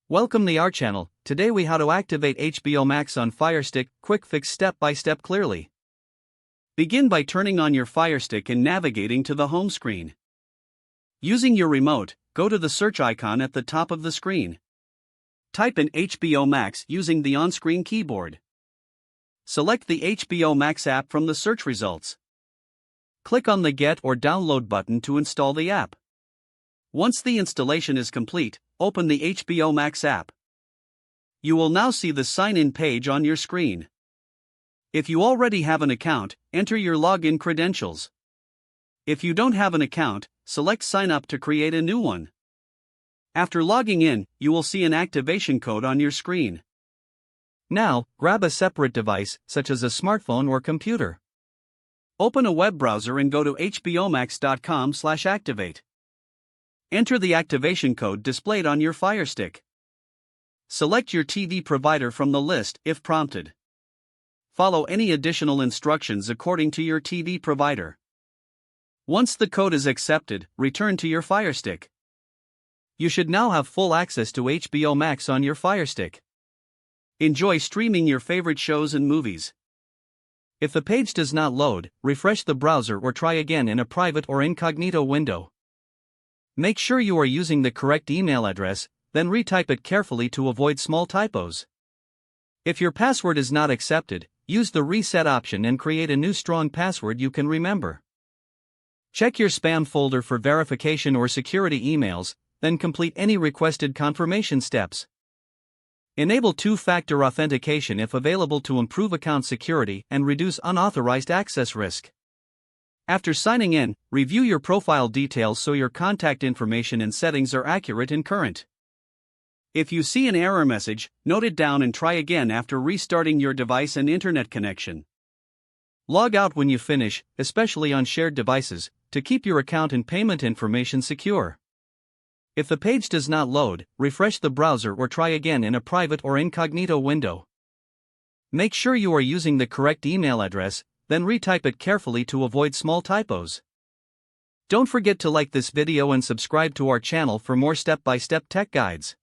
Welcome to our channel. Today we how to activate HBO Max on Firestick. Quick fix step by step clearly. Begin by turning on your Firestick and navigating to the home screen. Using your remote, go to the search icon at the top of the screen. Type in HBO Max using the on-screen keyboard. Select the HBO Max app from the search results. Click on the Get or Download button to install the app. Once the installation is complete, open the HBO Max app. You will now see the sign-in page on your screen. If you already have an account, enter your login credentials. If you don't have an account, select Sign Up to create a new one. After logging in, you will see an activation code on your screen. Now, grab a separate device, such as a smartphone or computer. Open a web browser and go to hbomax.com/activate. Enter the activation code displayed on your Firestick. Select your TV provider from the list if prompted. Follow any additional instructions according to your TV provider. Once the code is accepted, return to your Firestick. You should now have full access to HBO Max on your Firestick. Enjoy streaming your favorite shows and movies. If the page does not load, refresh the browser or try again in a private or incognito window. Make sure you are using the correct email address, then retype it carefully to avoid small typos. If your password is not accepted, use the reset option and create a new strong password you can remember. Check your spam folder for verification or security emails, then complete any requested confirmation steps. Enable two-factor authentication if available to improve account security and reduce unauthorized access risk. After signing in, review your profile details so your contact information and settings are accurate and current. If you see an error message, note it down and try again after restarting your device and internet connection. Log out when you finish, especially on shared devices, to keep your account and payment information secure. If the page does not load, refresh the browser or try again in a private or incognito window. Make sure you are using the correct email address, then retype it carefully to avoid small typos. Don't forget to like this video and subscribe to our channel for more step-by-step tech guides.